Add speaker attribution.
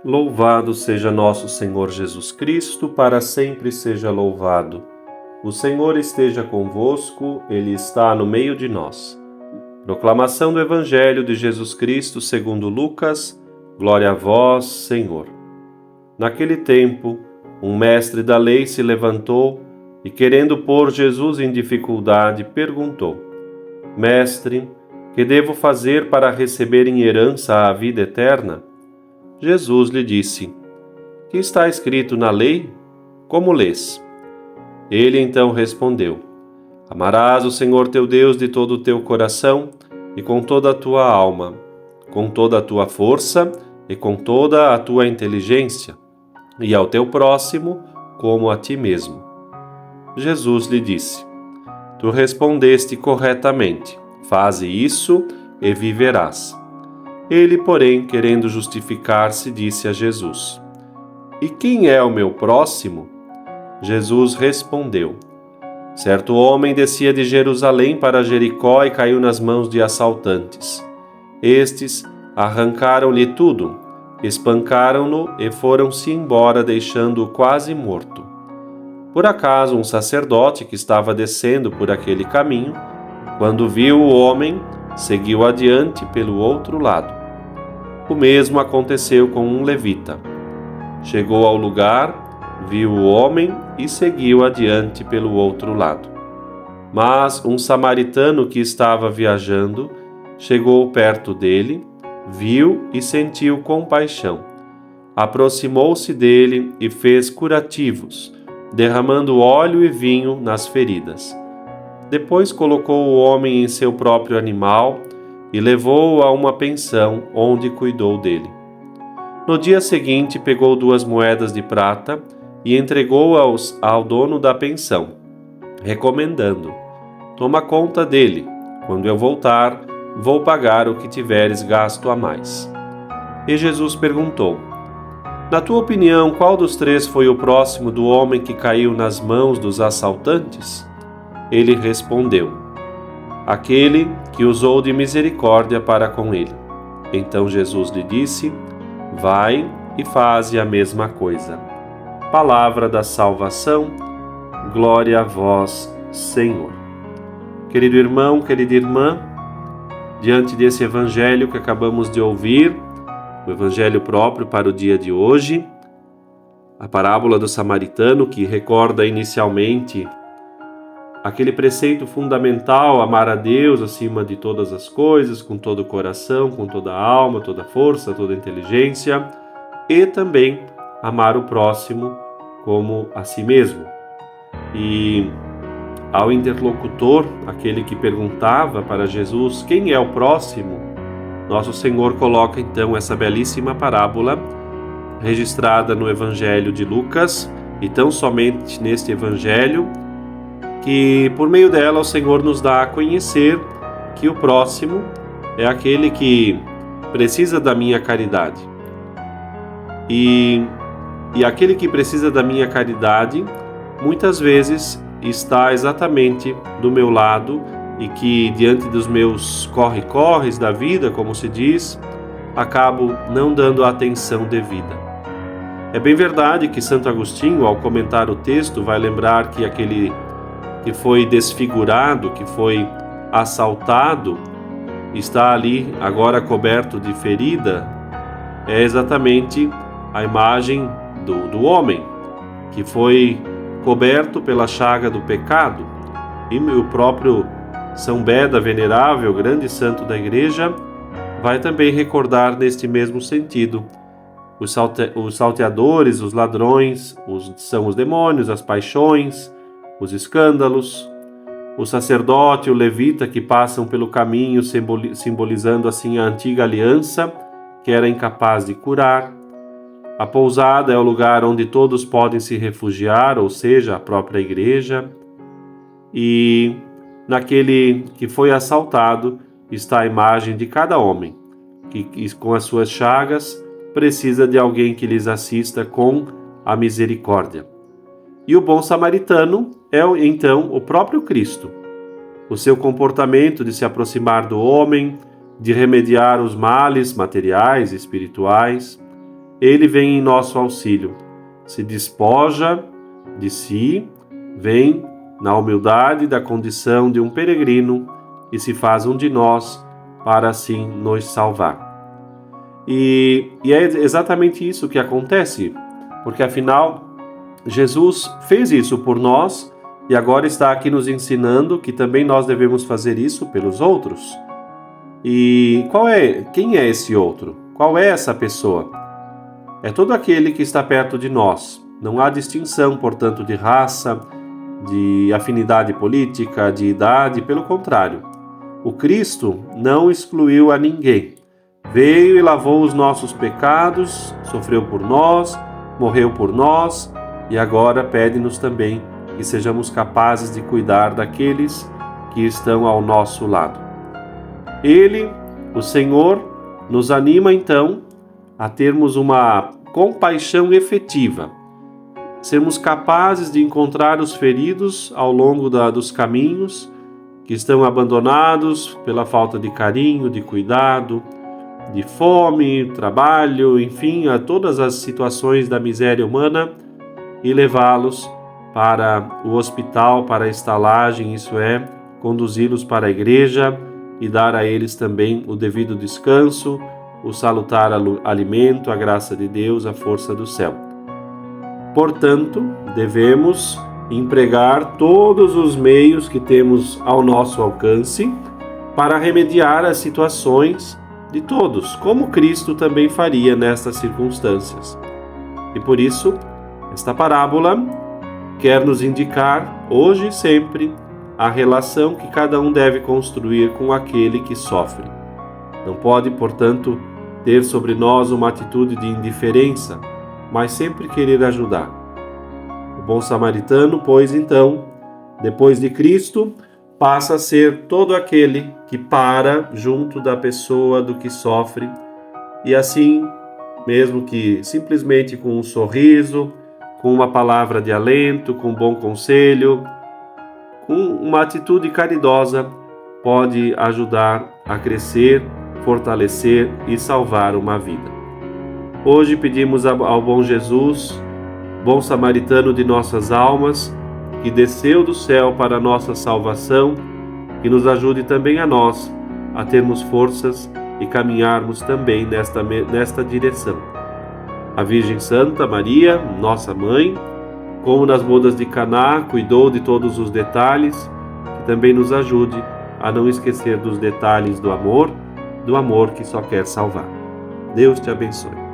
Speaker 1: Louvado seja nosso Senhor Jesus Cristo, para sempre seja louvado. O Senhor esteja convosco, Ele está no meio de nós. Proclamação do Evangelho de Jesus Cristo segundo Lucas. Glória a vós, Senhor. Naquele tempo, um mestre da lei se levantou e, querendo pôr Jesus em dificuldade, perguntou: Mestre, que devo fazer para receber em herança a vida eterna? Jesus lhe disse: Que está escrito na lei? Como lês? Ele então respondeu: Amarás o Senhor teu Deus de todo o teu coração e com toda a tua alma, com toda a tua força e com toda a tua inteligência, e ao teu próximo como a ti mesmo. Jesus lhe disse: Tu respondeste corretamente. Faze isso e viverás. Ele, porém, querendo justificar-se, disse a Jesus: E quem é o meu próximo? Jesus respondeu: Certo homem descia de Jerusalém para Jericó e caiu nas mãos de assaltantes. Estes arrancaram-lhe tudo, espancaram-no e foram-se embora, deixando-o quase morto. Por acaso, um sacerdote que estava descendo por aquele caminho, quando viu o homem, seguiu adiante pelo outro lado. O mesmo aconteceu com um levita. Chegou ao lugar, viu o homem e seguiu adiante pelo outro lado. Mas um samaritano que estava viajando chegou perto dele, viu e sentiu compaixão. Aproximou-se dele e fez curativos, derramando óleo e vinho nas feridas. Depois colocou o homem em seu próprio animal e levou-o a uma pensão, onde cuidou dele. No dia seguinte, pegou 2 moedas de prata e entregou-as ao dono da pensão, recomendando: Toma conta dele. Quando eu voltar, vou pagar o que tiveres gasto a mais. E Jesus perguntou: Na tua opinião, qual dos 3 foi o próximo do homem que caiu nas mãos dos assaltantes? Ele respondeu: Aquele que usou de misericórdia para com ele. Então Jesus lhe disse: Vai e faze a mesma coisa. Palavra da salvação, glória a vós, Senhor. Querido irmão, querida irmã, diante desse evangelho que acabamos de ouvir, o evangelho próprio para o dia de hoje, a parábola do samaritano, que recorda inicialmente aquele preceito fundamental: amar a Deus acima de todas as coisas, com todo o coração, com toda a alma, toda a força, toda a inteligência, e também amar o próximo como a si mesmo. E ao interlocutor, aquele que perguntava para Jesus quem é o próximo, nosso Senhor coloca então essa belíssima parábola registrada no Evangelho de Lucas, e tão somente neste Evangelho, que por meio dela o Senhor nos dá a conhecer que o próximo é aquele que precisa da minha caridade. E aquele que precisa da minha caridade, muitas vezes está exatamente do meu lado e que, diante dos meus corre-corres da vida, como se diz, acabo não dando a atenção devida. É bem verdade que Santo Agostinho, ao comentar o texto, vai lembrar que aquele que foi desfigurado, que foi assaltado, está ali agora coberto de ferida, é exatamente a imagem do homem, que foi coberto pela chaga do pecado. E o próprio São Beda Venerável, grande santo da Igreja, vai também recordar neste mesmo sentido. Os salteadores, os ladrões, são os demônios, as paixões, os escândalos, o sacerdote e o levita que passam pelo caminho, simbolizando assim a antiga aliança, que era incapaz de curar. A pousada é o lugar onde todos podem se refugiar, ou seja, a própria igreja. E naquele que foi assaltado está a imagem de cada homem, que com as suas chagas precisa de alguém que lhes assista com a misericórdia. E o bom samaritano é, então, o próprio Cristo. O seu comportamento de se aproximar do homem, de remediar os males materiais e espirituais, ele vem em nosso auxílio, se despoja de si, vem na humildade da condição de um peregrino e se faz um de nós para assim nos salvar. E é exatamente isso que acontece, porque afinal Jesus fez isso por nós e agora está aqui nos ensinando que também nós devemos fazer isso pelos outros. E quem é esse outro? Qual é essa pessoa? É todo aquele que está perto de nós. Não há distinção, portanto, de raça, de afinidade política, de idade, pelo contrário. O Cristo não excluiu a ninguém. Veio e lavou os nossos pecados, sofreu por nós, morreu por nós e agora pede-nos também que sejamos capazes de cuidar daqueles que estão ao nosso lado. Ele, o Senhor, nos anima então a termos uma compaixão efetiva, sermos capazes de encontrar os feridos ao longo dos caminhos que estão abandonados pela falta de carinho, de cuidado, de fome, trabalho, enfim, a todas as situações da miséria humana e levá-los para o hospital, para a estalagem, isso é, conduzi-los para a igreja e dar a eles também o devido descanso, o salutar alimento, a graça de Deus, a força do céu. Portanto, devemos empregar todos os meios que temos ao nosso alcance para remediar as situações de todos, como Cristo também faria nestas circunstâncias. E por isso, esta parábola quer nos indicar, hoje e sempre, a relação que cada um deve construir com aquele que sofre. Não pode, portanto, ter sobre nós uma atitude de indiferença, mas sempre querer ajudar. O bom samaritano, pois então, depois de Cristo, passa a ser todo aquele que para junto da pessoa do que sofre e assim, mesmo que simplesmente com um sorriso, com uma palavra de alento, com um bom conselho, com uma atitude caridosa, pode ajudar a crescer, fortalecer e salvar uma vida. Hoje pedimos ao bom Jesus, bom samaritano de nossas almas, que desceu do céu para a nossa salvação, que nos ajude também a nós a termos forças e caminharmos também nesta direção. A Virgem Santa Maria, nossa mãe, como nas bodas de Caná, cuidou de todos os detalhes, que também nos ajude a não esquecer dos detalhes do amor que só quer salvar. Deus te abençoe.